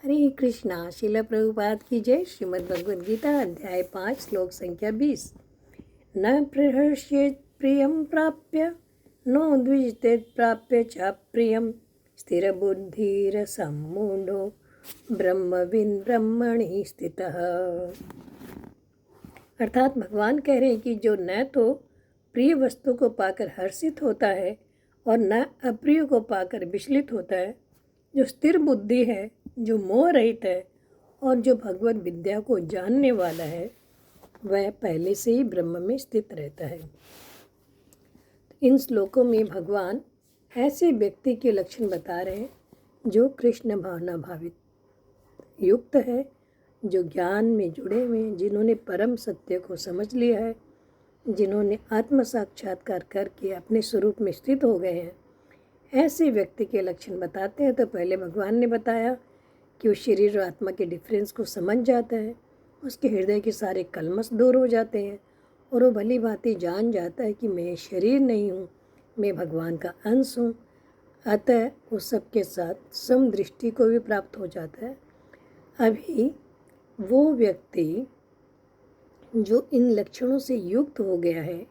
हरे कृष्णा। शिला प्रभुपाद की जय। श्रीमद् भगवद गीता अध्याय 5 श्लोक संख्या 20। न प्रहर्षेत् प्रियं प्राप्य नो द्विजतेत् प्राप्य च प्रियं स्थिरबुद्धिरसम्मूढो ब्रह्मविन् ब्रह्मणि स्थितः। अर्थात भगवान कह रहे हैं कि जो न तो प्रिय वस्तु को पाकर हर्षित होता है और न अप्रिय को पाकर विचलित होता है, जो स्थिर बुद्धि है, जो मोह रहित है और जो भगवत विद्या को जानने वाला है, वह पहले से ही ब्रह्म में स्थित रहता है। इन श्लोकों में भगवान ऐसे व्यक्ति के लक्षण बता रहे हैं जो कृष्ण भावना भावित युक्त है, जो ज्ञान में जुड़े हुए हैं, जिन्होंने परम सत्य को समझ लिया है, जिन्होंने आत्म साक्षात्कार करके अपने स्वरूप में स्थित हो गए हैं। ऐसे व्यक्ति के लक्षण बताते हैं। तो पहले भगवान ने बताया कि वो शरीर और आत्मा के डिफरेंस को समझ जाता है, उसके हृदय के सारे कलमश दूर हो जाते हैं और वो भली भांति जान जाता है कि मैं शरीर नहीं हूँ, मैं भगवान का अंश हूँ। अतः वो सबके साथ समदृष्टि को भी प्राप्त हो जाता है। अभी वो व्यक्ति जो इन लक्षणों से युक्त हो गया है,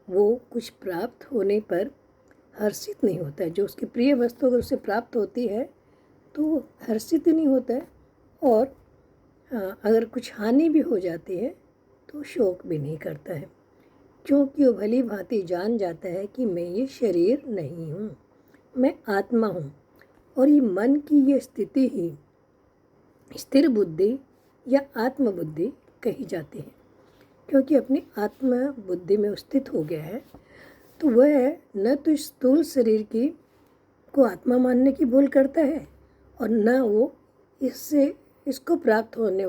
वो कुछ प्राप्त होने पर हर्षित नहीं होता है। जो उसकी प्रिय वस्तु अगर उसे प्राप्त होती है तो वो हर्षित नहीं होता है, और अगर कुछ हानि भी हो जाती है तो शोक भी नहीं करता है, क्योंकि वो भली भांति जान जाता है कि मैं ये शरीर नहीं हूँ, मैं आत्मा हूँ। और ये मन की ये स्थिति ही स्थिर बुद्धि या आत्मबुद्धि कही जाती है, क्योंकि अपनी आत्म बुद्धि में स्थित हो गया है। तो वह न तो स्थूल शरीर की को आत्मा मानने की भूल करता है और न वो इसको प्राप्त होने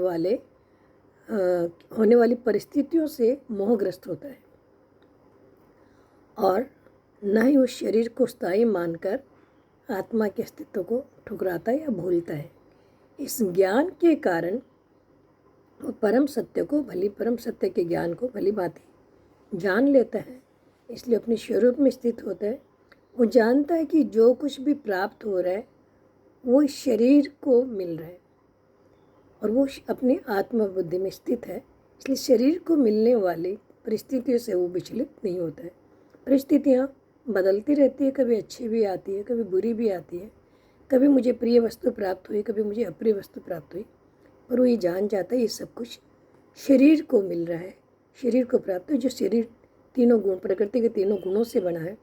वाली परिस्थितियों से मोहग्रस्त होता है, और न ही उस शरीर को स्थायी मानकर आत्मा के अस्तित्व को ठुकराता है या भूलता है। इस ज्ञान के कारण वो परम सत्य के ज्ञान को भली भांति जान लेता है, इसलिए अपने स्वरूप में स्थित होता है। वो जानता है कि जो कुछ भी प्राप्त हो रहा है वो इस शरीर को मिल रहा है, और वो अपनी आत्मबुद्धि में स्थित है, इसलिए शरीर को मिलने वाली परिस्थितियों से वो विचलित नहीं होता है। परिस्थितियाँ बदलती रहती है, कभी अच्छी भी आती है, कभी बुरी भी आती है, कभी मुझे प्रिय वस्तु प्राप्त हुई, कभी मुझे अप्रिय वस्तु प्राप्त हुई, पर वो ये जान जाता है ये सब कुछ शरीर को मिल रहा है, शरीर को प्राप्त है। जो शरीर तीनों गुण, प्रकृति के तीनों गुणों से बना है,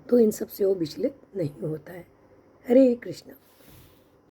तो इन सब से वो विचलित नहीं होता है। हरे कृष्ण।